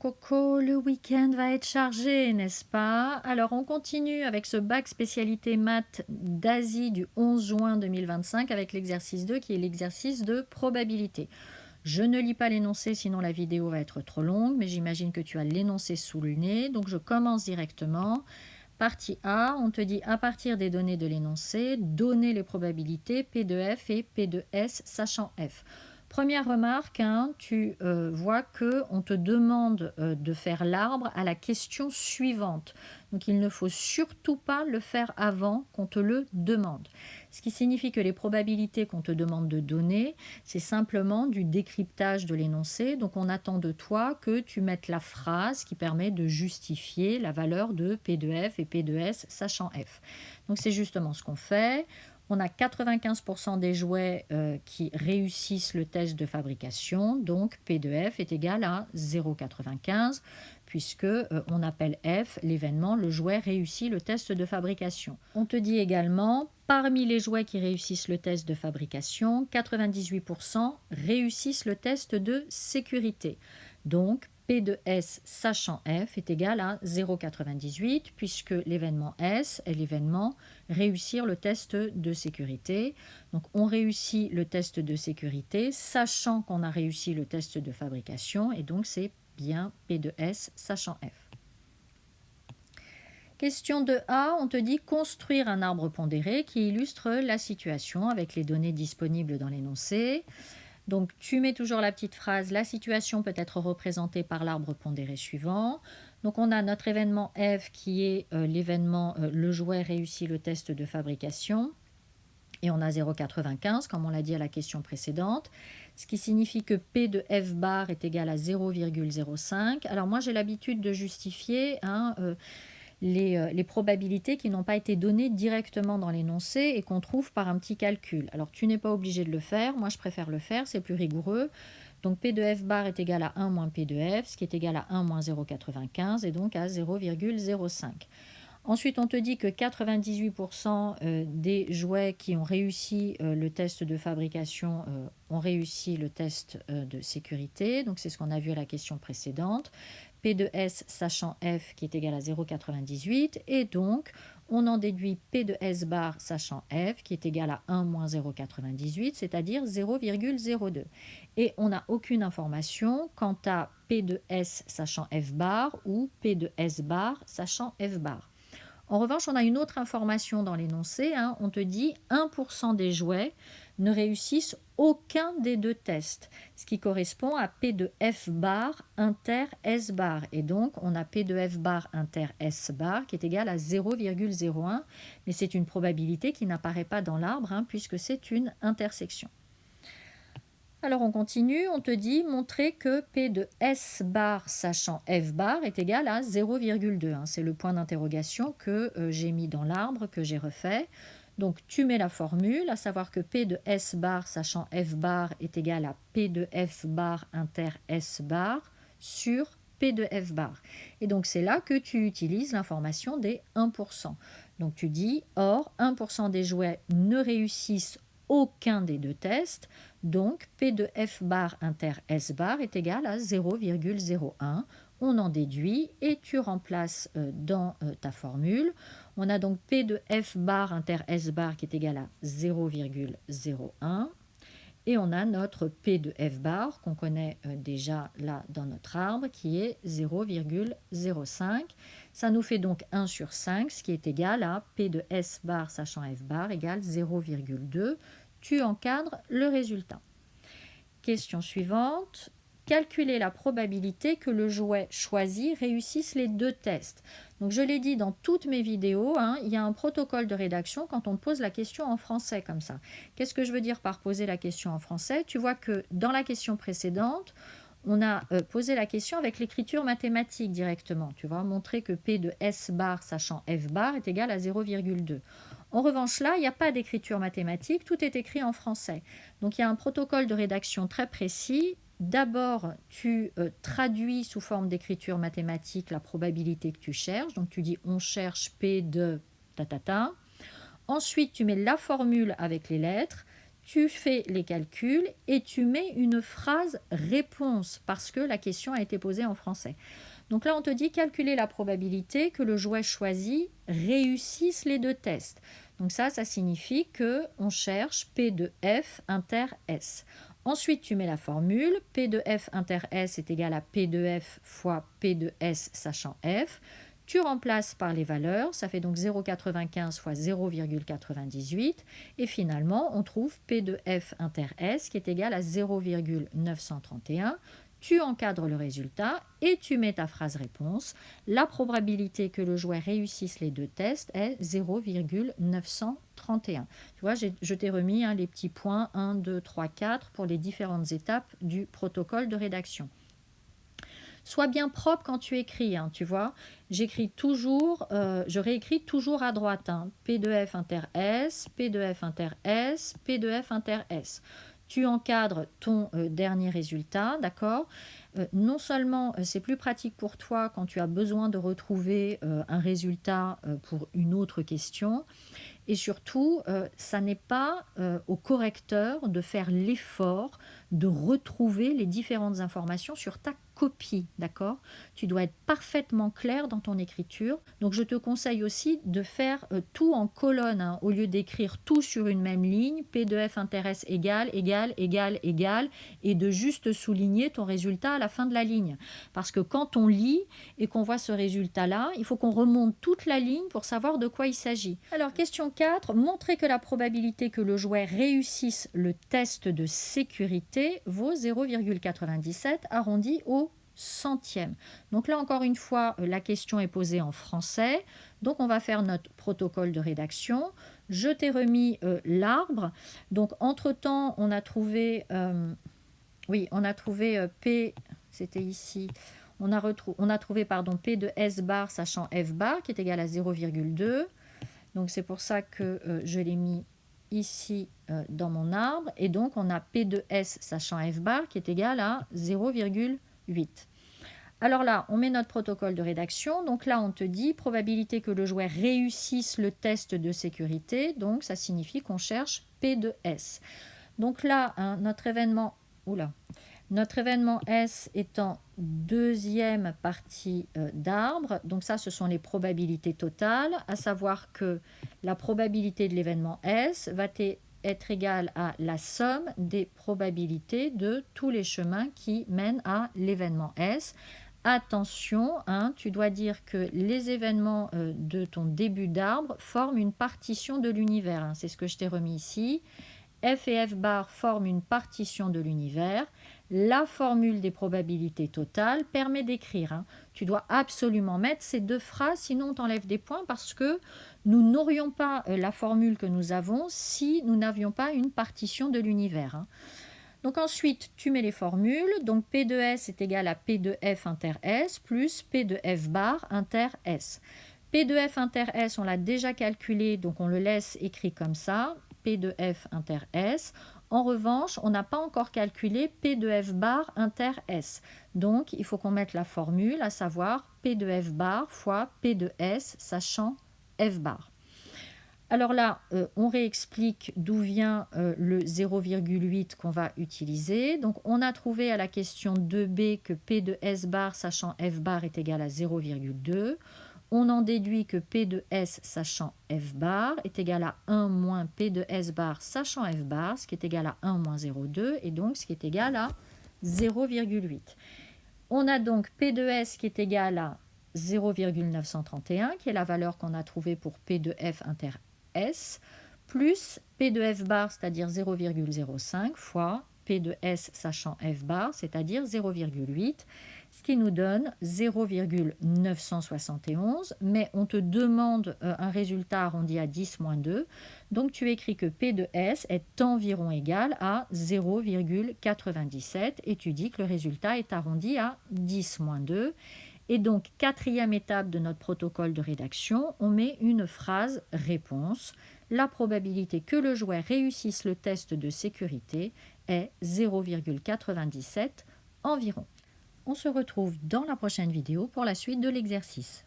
coco, le week-end va être chargé, n'est-ce pas? Alors, on continue avec ce bac spécialité maths d'Asie du 11 juin 2025 avec l'exercice 2 qui est l'exercice de probabilité. Je ne lis pas l'énoncé, sinon la vidéo va être trop longue, mais j'imagine que tu as l'énoncé sous le nez. Donc, je commence directement. Partie A, on te dit à partir des données de l'énoncé, donner les probabilités P de F et P de S, sachant F. Première remarque, tu vois qu'on te demande de faire l'arbre à la question suivante. Donc il ne faut surtout pas le faire avant qu'on te le demande. Ce qui signifie que les probabilités qu'on te demande de donner, c'est simplement du décryptage de l'énoncé. Donc on attend de toi que tu mettes la phrase qui permet de justifier la valeur de P de F et P de S, sachant F. Donc c'est justement ce qu'on fait. On a 95% des jouets qui réussissent le test de fabrication, donc P de F est égal à 0,95, puisque on appelle F l'événement, le jouet réussit le test de fabrication. On te dit également, parmi les jouets qui réussissent le test de fabrication, 98% réussissent le test de sécurité. Donc, P de S sachant F est égal à 0,98 puisque l'événement S est l'événement réussir le test de sécurité. Donc on réussit le test de sécurité sachant qu'on a réussi le test de fabrication et donc c'est bien P de S sachant F. Question 2A, on te dit construire un arbre pondéré qui illustre la situation avec les données disponibles dans l'énoncé. Donc, tu mets toujours la petite phrase « La situation peut être représentée par l'arbre pondéré suivant ». Donc, on a notre événement F qui est l'événement « Le jouet réussit le test de fabrication ». Et on a 0,95 comme on l'a dit à la question précédente. Ce qui signifie que P de F bar est égal à 0,05. Alors, moi, j'ai l'habitude de justifier les probabilités qui n'ont pas été données directement dans l'énoncé et qu'on trouve par un petit calcul. Alors, tu n'es pas obligé de le faire. Moi, je préfère le faire. C'est plus rigoureux. Donc, P de F bar est égal à 1 moins P de F, ce qui est égal à 1 moins 0,95 et donc à 0,05. Ensuite, on te dit que 98% des jouets qui ont réussi le test de fabrication ont réussi le test de sécurité. Donc, c'est ce qu'on a vu à la question précédente. P de S sachant F qui est égal à 0,98 et donc on en déduit P de S bar sachant F qui est égal à 1 moins 0,98, c'est-à-dire 0,02. Et on n'a aucune information quant à P de S sachant F bar ou P de S bar sachant F bar. En revanche, on a une autre information dans l'énoncé. On te dit 1% des jouets ne réussissent aucun des deux tests, ce qui correspond à P de F bar inter S bar. Et donc, on a P de F bar inter S bar qui est égal à 0,01. Mais c'est une probabilité qui n'apparaît pas dans l'arbre puisque c'est une intersection. Alors on continue, on te dit montrer que P de S bar sachant F bar est égal à 0,2. C'est le point d'interrogation que j'ai mis dans l'arbre, que j'ai refait. Donc tu mets la formule, à savoir que P de S bar sachant F bar est égal à P de F bar inter S bar sur P de F bar. Et donc c'est là que tu utilises l'information des 1%. Donc tu dis, or 1% des jouets ne réussissent aucun des deux tests, donc P de F bar inter S bar est égal à 0,01. On en déduit et tu remplaces dans ta formule. On a donc P de F bar inter S bar qui est égal à 0,01. Et on a notre P de F bar qu'on connaît déjà là dans notre arbre qui est 0,05. Ça nous fait donc 1 sur 5, ce qui est égal à P de S bar sachant F bar égale 0,2. Tu encadres le résultat. Question suivante. Calculer la probabilité que le jouet choisi réussisse les deux tests. Donc je l'ai dit dans toutes mes vidéos, il y a un protocole de rédaction quand on pose la question en français comme ça. Qu'est-ce que je veux dire par poser la question en français? Tu vois que dans la question précédente, on a posé la question avec l'écriture mathématique directement. Tu vois, montrer que P de S bar sachant F bar est égal à 0,2. En revanche, là, il n'y a pas d'écriture mathématique, tout est écrit en français. Donc, il y a un protocole de rédaction très précis. D'abord, tu traduis sous forme d'écriture mathématique la probabilité que tu cherches. Donc, tu dis on cherche P de ta. Ensuite, tu mets la formule avec les lettres. Tu fais les calculs et tu mets une phrase réponse parce que la question a été posée en français. Donc là, on te dit calculer la probabilité que le jouet choisi réussisse les deux tests. Donc ça signifie qu'on cherche P de F inter S. Ensuite, tu mets la formule. P de F inter S est égal à P de F fois P de S sachant F. Tu remplaces par les valeurs, ça fait donc 0,95 fois 0,98. Et finalement, on trouve P de F inter S qui est égal à 0,931. Tu encadres le résultat et tu mets ta phrase réponse. La probabilité que le jouet réussisse les deux tests est 0,931. Tu vois, je t'ai remis les petits points 1, 2, 3, 4 pour les différentes étapes du protocole de rédaction. Sois bien propre quand tu écris, tu vois. J'écris toujours, je réécris toujours à droite. P de F inter S, P de F inter S, P de F inter S. Tu encadres ton dernier résultat, d'accord? Non seulement c'est plus pratique pour toi quand tu as besoin de retrouver un résultat pour une autre question, et surtout, ça n'est pas au correcteur de faire l'effort de retrouver les différentes informations sur ta copie, d'accord? Tu dois être parfaitement clair dans ton écriture. Donc, je te conseille aussi de faire tout en colonne, au lieu d'écrire tout sur une même ligne, P de F inter S égale, égale, égale, égale, et de juste souligner ton résultat à la fin de la ligne. Parce que quand on lit et qu'on voit ce résultat-là, il faut qu'on remonte toute la ligne pour savoir de quoi il s'agit. Alors, question 4, montrer que la probabilité que le jouet réussisse le test de sécurité vaut 0,97 arrondi au centième. Donc là, encore une fois, la question est posée en français. Donc, on va faire notre protocole de rédaction. Je t'ai remis l'arbre. Donc, entre-temps, on a trouvé... P... C'était ici. On a trouvé P de S bar sachant F bar qui est égal à 0,2. Donc, c'est pour ça que je l'ai mis ici dans mon arbre. Et donc, on a P de S sachant F bar qui est égal à 0,8. Alors là, on met notre protocole de rédaction. Donc là, on te dit probabilité que le jouet réussisse le test de sécurité. Donc, ça signifie qu'on cherche P de S. Donc là, notre événement S est en deuxième partie d'arbre. Donc ça, ce sont les probabilités totales, à savoir que la probabilité de l'événement S va être égale à la somme des probabilités de tous les chemins qui mènent à l'événement S. Attention, tu dois dire que les événements de ton début d'arbre forment une partition de l'univers. C'est ce que je t'ai remis ici. F et F bar forment une partition de l'univers. La formule des probabilités totales permet d'écrire. Tu dois absolument mettre ces deux phrases, sinon on t'enlève des points parce que nous n'aurions pas la formule que nous avons si nous n'avions pas une partition de l'univers. Donc ensuite, tu mets les formules. Donc P de S est égal à P de F inter S plus P de F bar inter S. P de F inter S, on l'a déjà calculé, donc on le laisse écrit comme ça. P de F inter S. En revanche, on n'a pas encore calculé P de F bar inter S. Donc, il faut qu'on mette la formule, à savoir P de F bar fois P de S, sachant F bar. Alors là, on réexplique d'où vient le 0,8 qu'on va utiliser. Donc, on a trouvé à la question 2b que P de S bar, sachant F bar, est égal à 0,2. On en déduit que P de S sachant F bar est égal à 1 moins P de S bar sachant F bar, ce qui est égal à 1 moins 0,2 et donc ce qui est égal à 0,8. On a donc P de S qui est égal à 0,931, qui est la valeur qu'on a trouvée pour P de F inter S, plus P de F bar, c'est-à-dire 0,05, fois P de S sachant F bar, c'est-à-dire 0,8, ce qui nous donne 0,971, mais on te demande un résultat arrondi à 10 moins 2, donc tu écris que P de S est environ égal à 0,97 et tu dis que le résultat est arrondi à 10 moins 2. Et donc, quatrième étape de notre protocole de rédaction, on met une phrase réponse. La probabilité que le jouet réussisse le test de sécurité est 0,97 environ. On se retrouve dans la prochaine vidéo pour la suite de l'exercice.